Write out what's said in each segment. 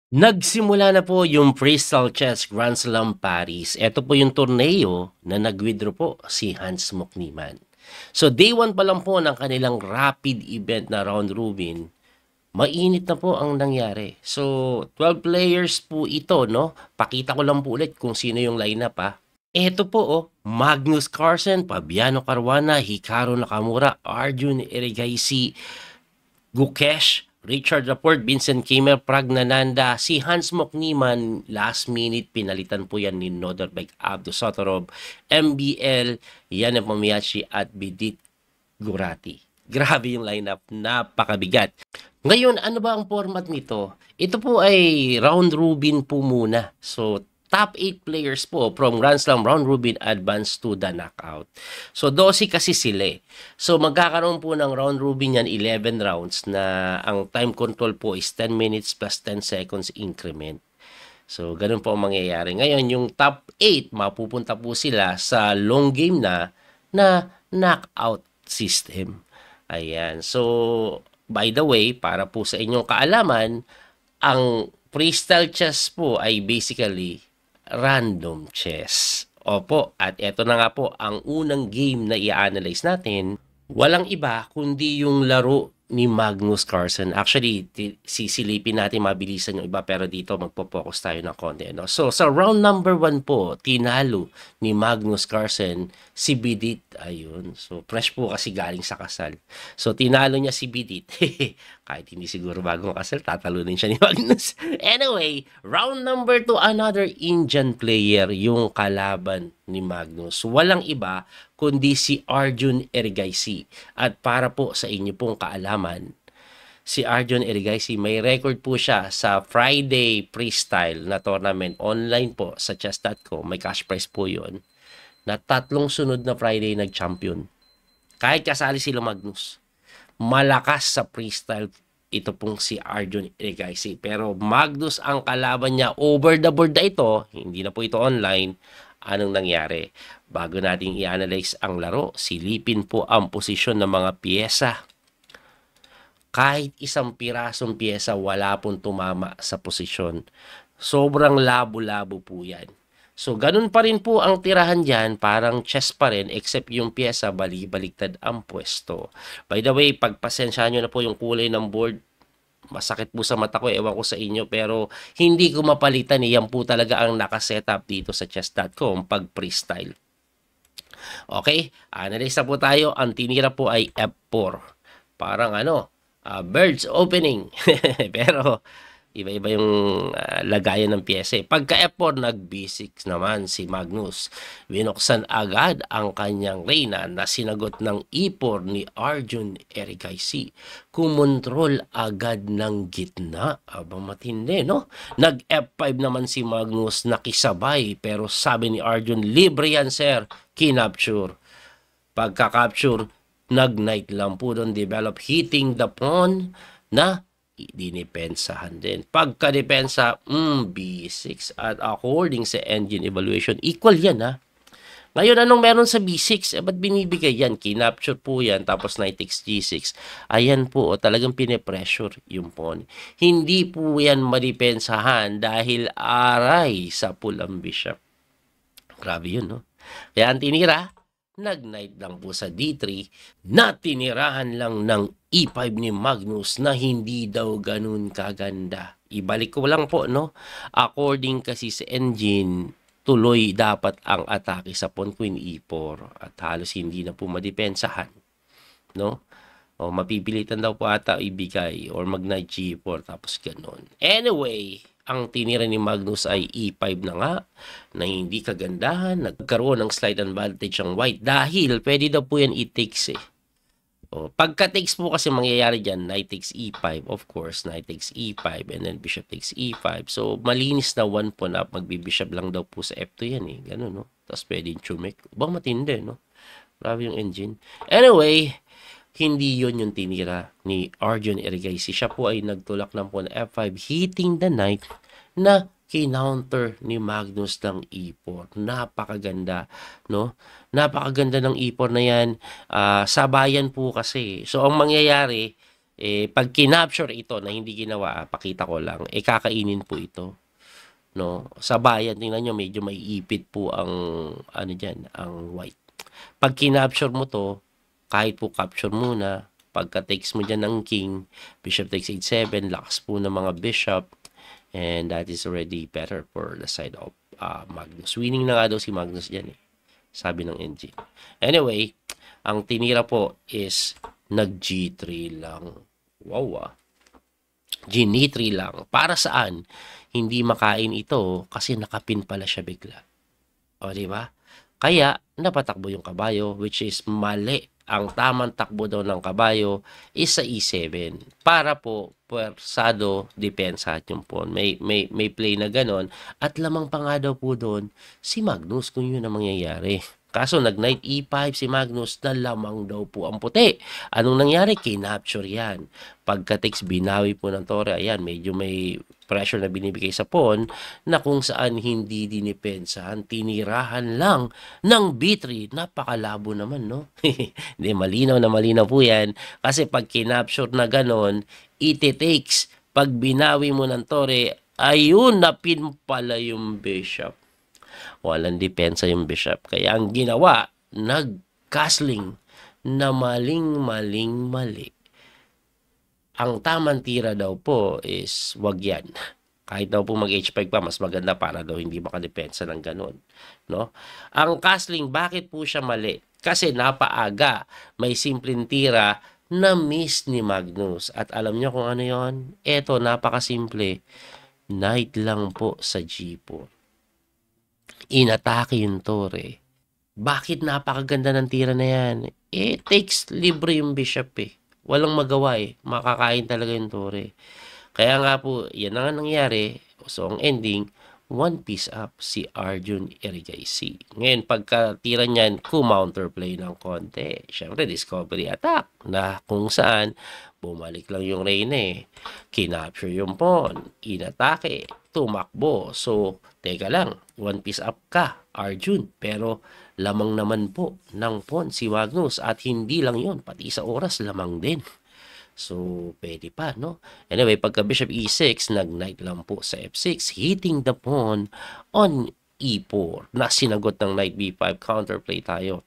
Nagsimula na po yung Crystal Chess Grand Slam Paris. Ito po yung torneo na nag-withdraw po si Hans Mokniman. So day 1 pa lang po ng kanilang rapid event na round robin, mainit na po ang nangyari. So 12 players po ito, no? Pakita ko lang po ulit kung sino yung lineup ha. Ito po Magnus Carlsen, Fabiano Caruana, Hikaru Nakamura, Arjun Erigaisi, Gukesh, Richard Laporte, Vincent Kimmer, Pragnananda, si Hans Mokniman, last minute pinalitan po yan ni Nodorbek Abdusatorov, MBL, Yana Pomiachi at Bidit Gurati. Grabe yung lineup, napakabigat. Ngayon, ano ba ang format nito? Ito po ay round robin po muna. So, top 8 players po from Grand Slam round robin advance to the knockout. So 12 kasi sila eh. So magkakaroon po ng round robin yan 11 rounds na ang time control po is 10 minutes plus 10 seconds increment. So ganun po ang mangyayari. Ngayon yung top 8 mapupunta po sila sa long game na knockout system. Ayan. So by the way, para po sa inyong kaalaman, ang freestyle chess po ay basically random chess. Opo, at eto na nga po ang unang game na i-analyze natin. Walang iba kundi yung laro ni Magnus Carlsen. Actually, sisilipin natin mabilisan yung iba pero dito magpo-focus tayo ng konti. No? So, sa round number 1 po, tinalo ni Magnus Carlsen si Bidit. Ayun. So, fresh po kasi galing sa kasal. So, tinalo niya si Bidit. Kahit hindi siguro bagong kasal, tatalunin siya ni Magnus. Anyway, round number 2, another Indian player yung kalaban ni Magnus. Walang iba kundi si Arjun Erigaisi. At para po sa inyo pong kaalaman, si Arjun Erigaisi may record po siya sa Friday Freestyle na tournament online po sa chess.com. May cash prize po yun na 3 sunod na Friday nag-champion. Kahit kasali sila Magnus. Malakas sa freestyle ito pong si Arjun Erigaisi. Pero Magnus ang kalaban niya over the board na ito. Hindi na po ito online. Anong nangyari? Bago nating i-analyze ang laro, silipin po ang posisyon ng mga piyesa. Kahit isang pirasong piyesa, wala pong tumama sa posisyon. Sobrang labo-labo po yan. So, ganun pa rin po ang tirahan dyan, parang chess pa rin, except yung piyesa, balik-baliktad ang pwesto. By the way, pagpasensyahan nyo na po yung kulay ng board, masakit po sa mata ko, ewan ko sa inyo, pero hindi ko mapalitan. Yan po talaga ang nakasetup dito sa chess.com pag freestyle. Okay, analyze na po tayo. Ang tinira po ay F4. Parang birds opening. Pero iba-iba yung lagayan ng piyesa. Pagka F4, nag-B6 naman si Magnus. Binuksan agad ang kanyang reyna na sinagot ng E4 ni Arjun Erigaisi. Kumontrol agad ng gitna. Abang matindi, no? Nag-F5 naman si Magnus, nakisabay. Pero sabi ni Arjun, libre yan, sir. Kinapture. Pagka-capture, nag-knight lang po doon. Develop hitting the pawn na dinipensahan din. Pagka-depensa, B6. At according sa engine evaluation, equal yan ha. Ngayon, anong meron sa B6? Ba't binibigay yan? Kinapture po yan, tapos knight takes G6. Ayan po, talagang pinipressure yung pawn. Hindi po yan madipensahan dahil aray sa pulang bishop. Grabe yun, no? Kaya ang tinira, nag-knight lang po sa D3 na tinirahan lang ng E5 ni Magnus na hindi daw ganun kaganda. Ibalik ko lang po, no? According kasi sa engine, tuloy dapat ang atake sa pawn queen E4 at halos hindi na po madipensahan, no? O mapipilitan daw po ata ibigay or mag-knight G4 tapos ganun. Anyway, ang tinira ni Magnus ay E5 na nga na hindi kagandahan. Nagkaroon ng slight advantage ang white dahil pwede daw po yan i-takes eh. O, pagka-takes po kasi mangyayari dyan, knight takes E5, of course, knight takes E5 and then bishop takes E5. So, malinis na one pawn up, magbibishop lang daw po sa F2 yan eh. Ganun, no? Tapos pwede yung chumek. Bang matindi, no? Grabe yung engine. Anyway, hindi yun yung tinira ni Arjun Erigaisi. Siya po ay nagtulak ng pawn F5, hitting the knight na kinounter ni Magnus ng E4. Napakaganda, no? Napakaganda ng E4 na yan. Sabayan po kasi. So, ang mangyayari, Pag kinapture ito na hindi ginawa, pakita ko lang, kakainin po ito. No? Sa bayan, tingnan nyo, medyo may ipit po ang, ano dyan, ang white. Pag kinapture mo to, kahit po capture muna, pagka takes mo dyan ng king, bishop takes h7, lakas po ng mga bishop, and that is already better for the side of Magnus. Winning na nga daw si Magnus dyan sabi ng NG. Anyway, ang tinira po is nag G3 lang. Wow G3 lang. Para saan? Hindi makain ito kasi nakapin pala siya bigla. O, di ba? Kaya, napatakbo yung kabayo, which is mali. Ang tamang takbo daw ng kabayo is sa E7. Para po, pwersado, depensa at yung pawn. May play na ganon. At lamang pa nga daw po doon, si Magnus kung yun ang mangyayari. Kaso nag-knight E5 si Magnus na lamang daw po ang puti. Anong nangyari? Kinapture yan. Pagka-takes, binawi po ng tore. Ayan, medyo may pressure na binibigay sa pawn na kung saan hindi dinipensahan, tinirahan lang ng B3. Napakalabo naman, no? Hindi, malinaw na malinaw po yan. Kasi pag kinapture na ganon, iti-takes. Pag binawi mo ng tore, ayun, napin pala yung bishop. Walang depensa yung bishop. Kaya ang ginawa, nag-castling na mali. Ang tamang tira daw po is wag yan. Kahit daw po mag-H5 pa, mas maganda para daw hindi makadepensa ng ganun. No? Ang castling, bakit po siya mali? Kasi napaaga, may simpleng tira na miss ni Magnus. At alam nyo kung ano yon? Eto, napakasimple. Knight lang po sa G4. Inatake yung tore. Bakit napakaganda ng tira na yan? Takes libre yung bishop Walang magawa Makakain talaga yung tore. Kaya nga po, yan na nga nangyari. So, ang ending, one piece up si Arjun Erigaisi. Ngayon, pagkatira niyan, counterplay ng konti. Siyempre, discovery attack na kung saan bumalik lang yung reyna kinapture yung pawn, inatake, tumakbo. So, teka lang, one piece up ka, Arjun. Pero, lamang naman po ng pawn si Magnus. At hindi lang yon pati sa oras, lamang din. So, pwede pa, no? Anyway, pagka bishop e6, nag-knight lang po sa f6, hitting the pawn on e4. Na sinagot ng knight b5, counterplay tayo.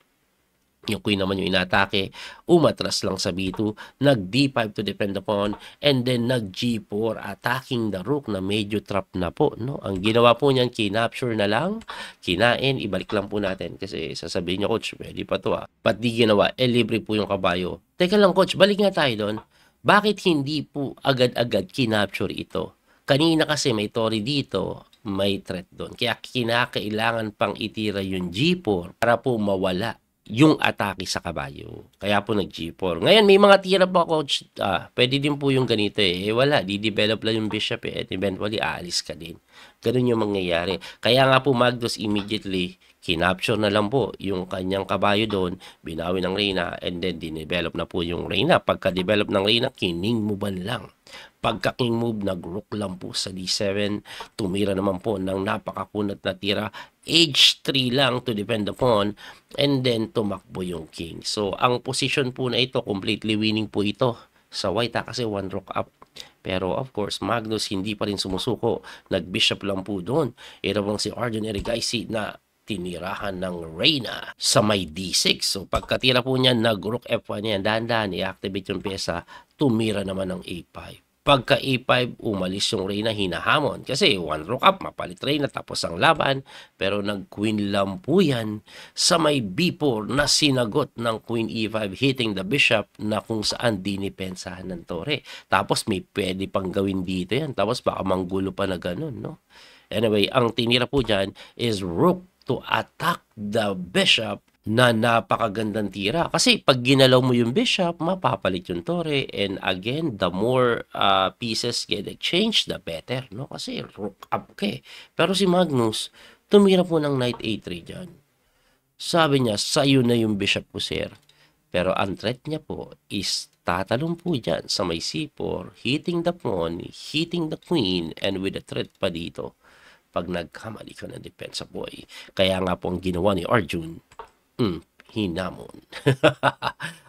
Yung queen naman yung inatake, umatras lang sa b2, nag-d5 to defend the pawn, and then nag-g4, attacking the rook na medyo trap na po, no? Ang ginawa po niyan, kinapture na lang, kinain, ibalik lang po natin. Kasi sasabihin niyo, coach, pwede pa to Ba't di ginawa? Libre po yung kabayo. Teka lang, coach, balik nga tayo doon. Bakit hindi po agad-agad kinapture ito? Kanina kasi may tore dito, may threat doon. Kaya kinakailangan pang itira yung G4 para po mawala yung atake sa kabayo. Kaya po nag-G4. Ngayon, may mga tira pa, coach. Pwede din po yung ganito wala, di-develop lang yung bishop at eventually aalis ka din. Ganun yung mangyayari. Kaya nga po Magnus immediately kinapture na lang po yung kanyang kabayo doon, binawi ng reyna, and then dinevelop na po yung reyna. Pagka-develop ng reyna, king move lang. Pagka-king move, nag-rook lang po sa d7. Tumira naman po ng napakakunat na tira. H3 lang to defend the pawn, and then tumakbo yung king. So, ang position po na ito, completely winning po ito sa white kasi one rook up. Pero of course, Magnus hindi pa rin sumusuko. Nag-bishop lang po doon. Ito bang si Arjun Erigaisi na tinirahan ng reyna sa may d6. So pagkatira po niya, nag-rook f1 yan. Dahan-dahan, i-activate yung pyesa. Tumira naman ng a5. Pagka a5, umalis yung reyna, hinahamon. Kasi one rook up, mapalit reyna, tapos ang laban. Pero nag-queen lang po yan sa may b4 na sinagot ng queen e5, hitting the bishop na kung saan dinipensahan ng tore. Tapos may pwede pang gawin dito yan. Tapos baka manggulo pa na ganun, no? Anyway, ang tinira po dyan is rook to attack the bishop na napakagandang tira. Kasi pag ginalaw mo yung bishop, mapapalit yung tore. And again, the more pieces get exchanged, the better. No? Kasi rook up ka Pero si Magnus, tumira po ng knight a3 dyan. Sabi niya, sa'yo na yung bishop po, sir. Pero ang threat niya po is tatalong po dyan sa may c4, hitting the pawn, hitting the queen, and with a threat pa dito. Pag nagkamali ka ng depensa boy. Kaya nga po ang ginawa ni Arjun, hinamon.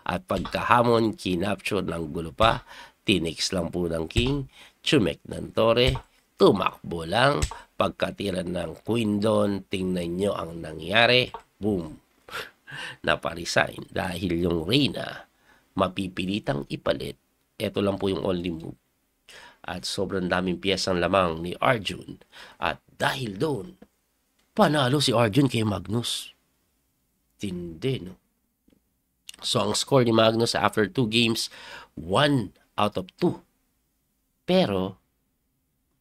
At pagkahamon, kinapture ng gulo pa, Tinex lang po ng king, chumek ng tore, tumakbo lang, pagkatira ng queen doon, tingnan nyo ang nangyari, boom, naparesign dahil yung reyna mapipilitang ipalit. Ito lang po yung only move. At sobrang daming piyesang lamang ni Arjun. At dahil doon, panalo si Arjun kay Magnus. Tindi, no? So, ang score ni Magnus after 2 games, 1 out of 2. Pero,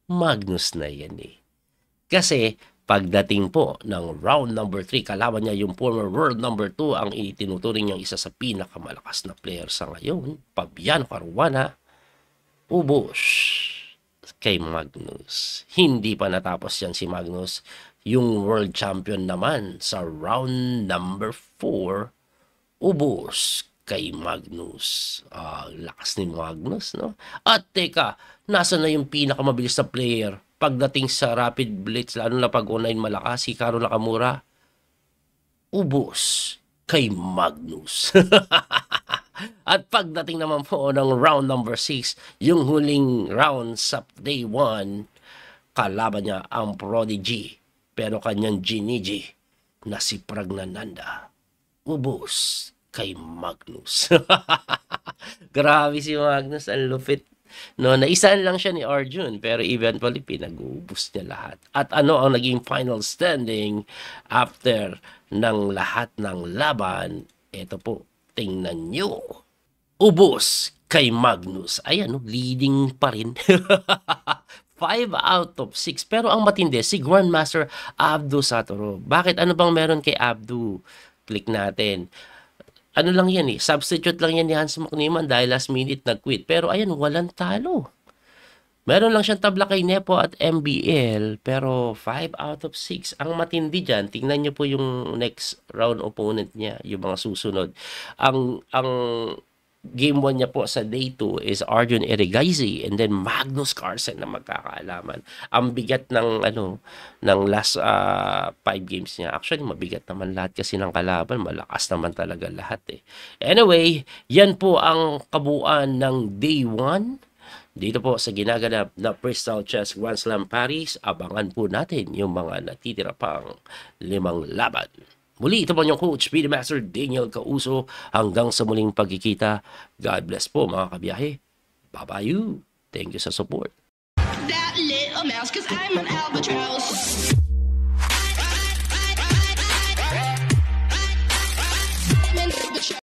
Magnus na yan eh. Kasi, pagdating po ng round number 3, kalaban niya yung former world number 2, ang itinuturing niyang isa sa pinakamalakas na player sa ngayon, Fabiano Caruana, ubos kay Magnus. Hindi pa natapos yan si Magnus. Yung world champion naman sa round number 4, ubos kay Magnus. Lakas ni Magnus, no? At teka, nasa na yung pinakamabilis na player pagdating sa rapid blitz, lalo na pag online malakas, si Karo Nakamura? Ubos kay Magnus. At pagdating naman po ng round number 6, yung huling round sa day 1, kalaban niya ang Prodigy, pero kanyang Ginigi na si Pragnananda. Ubos kay Magnus. Grabe si Magnus, ang lupit. No, naisaan lang siya ni Arjun, pero eventually pinag-uubos niya lahat. At ano ang naging final standing after ng lahat ng laban? Ito po, tingnan nyo. Ubos kay Magnus. Ayan, leading pa rin. 5 out of 6. Pero ang matindi, si Grandmaster Abdu Satoru. Bakit? Ano bang meron kay Abdu? Click natin. Ano lang yan eh, substitute lang yan ni Hans Mokniman dahil last minute nag-quit. Pero ayan, walang talo. Meron lang siyang tabla kay Nepo at MBL, pero 5 out of 6. Ang matindi dyan, tingnan nyo po yung next round opponent niya, yung mga susunod. Ang game 1 niya po sa day 2 is Arjun Erigaisi and then Magnus Carlsen na magkakaalaman. Ang bigat ng ng last 5 games niya. Actually, mabigat naman lahat kasi ng kalaban. Malakas naman talaga lahat eh. Anyway, yan po ang kabuuan ng day 1. Dito po sa ginaganap na Crystal Chess Grand Slam Paris, abangan po natin yung mga natitira pang 5 laban. Muli, ito po yung Coach Speedy Master Daniel Causo. Hanggang sa muling pagkikita, God bless po mga kabiyahe. Bye-bye. Thank you sa support. That little mouse, 'cause I'm an albatross.